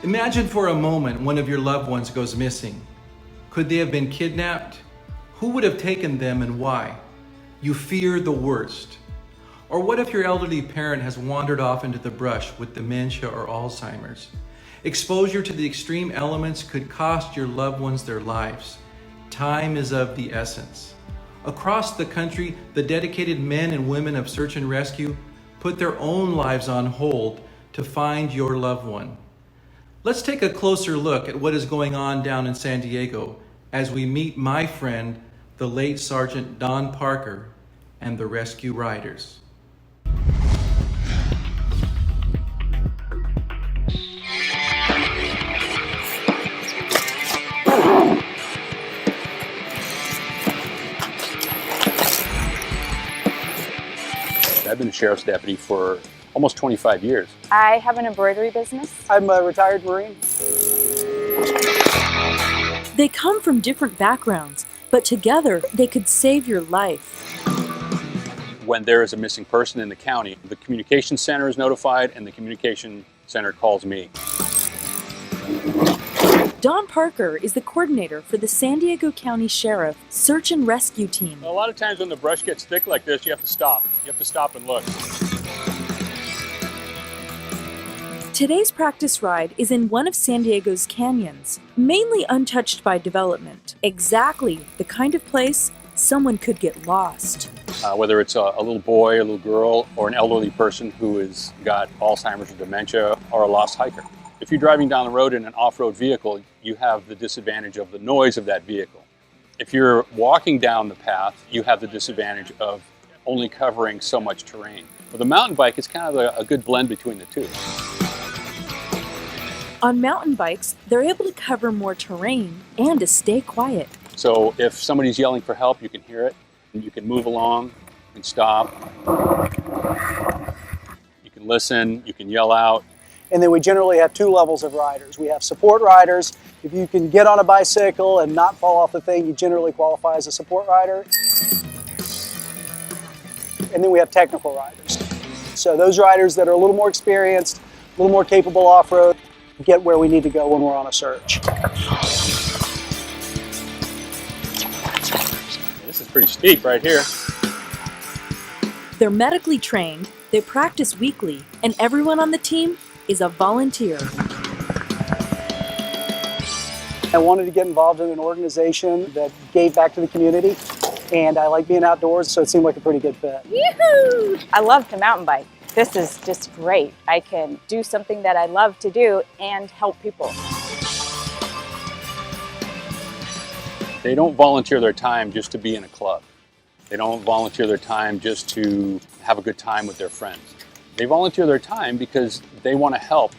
Imagine for a moment one of your loved ones goes missing. Could they have been kidnapped? Who would have taken them and why? You fear the worst. Or what if your elderly parent has wandered off into the brush with dementia or Alzheimer's? Exposure to the extreme elements could cost your loved ones their lives. Time is of the essence. Across the country, the dedicated men and women of search and rescue put their own lives on hold to find your loved one. Let's take a closer look at what is going on down in San Diego as we meet my friend, the late Sergeant Don Parker, and the rescue riders. I've been a sheriff's deputy for almost 25 years. I have an embroidery business. I'm a retired Marine. They come from different backgrounds, but together they could save your life. When there is a missing person in the county, the communication center is notified and the communication center calls me. Don Parker is the coordinator for the San Diego County Sheriff Search and Rescue Team. A lot of times when the brush gets thick like this, you have to stop. You have to stop and look. Today's practice ride is in one of San Diego's canyons, mainly untouched by development. Exactly the kind of place someone could get lost. Whether it's a little boy, a little girl, or an elderly person who has got Alzheimer's or dementia, or a lost hiker. If you're driving down the road in an off-road vehicle, you have the disadvantage of the noise of that vehicle. If you're walking down the path, you have the disadvantage of only covering so much terrain. With a mountain bike, it's kind of a good blend between the two. On mountain bikes, they're able to cover more terrain and to stay quiet. So if somebody's yelling for help, you can hear it. You can move along, you can stop. You can listen, you can yell out. And then we generally have two levels of riders. We have support riders. If you can get on a bicycle and not fall off the thing, you generally qualify as a support rider. And then we have technical riders. So those riders that are a little more experienced, a little more capable off-road, get where we need to go when we're on a search. This is pretty steep right here. They're medically trained, they practice weekly, and everyone on the team is a volunteer. I wanted to get involved in an organization that gave back to the community, and I like being outdoors, so it seemed like a pretty good fit. Yoo-hoo! I love to mountain bike. This is just great. I can do something that I love to do and help people. They don't volunteer their time just to be in a club. They don't volunteer their time just to have a good time with their friends. They volunteer their time because they want to help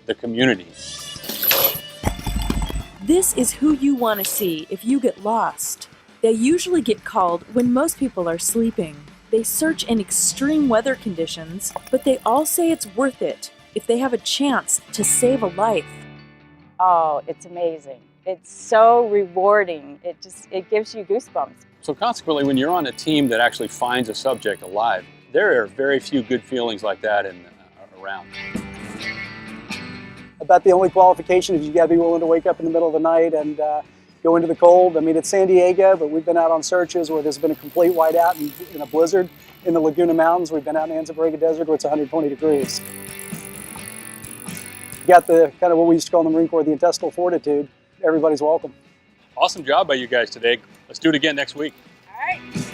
the community. This is who you want to see if you get lost. They usually get called when most people are sleeping. They search in extreme weather conditions, but they all say it's worth it if they have a chance to save a life. Oh, it's amazing. It's so rewarding. It gives you goosebumps. So consequently, when you're on a team that actually finds a subject alive, there are very few good feelings like that around. About the only qualification is you got to be willing to wake up in the middle of the night and go into the cold. I mean, it's San Diego, but we've been out on searches where there's been a complete whiteout in a blizzard in the Laguna Mountains. We've been out in Anza-Borrega Desert where it's 120 degrees. You got the kind of what we used to call in the Marine Corps the intestinal fortitude. Everybody's welcome. Awesome job by you guys today. Let's do it again next week. All right.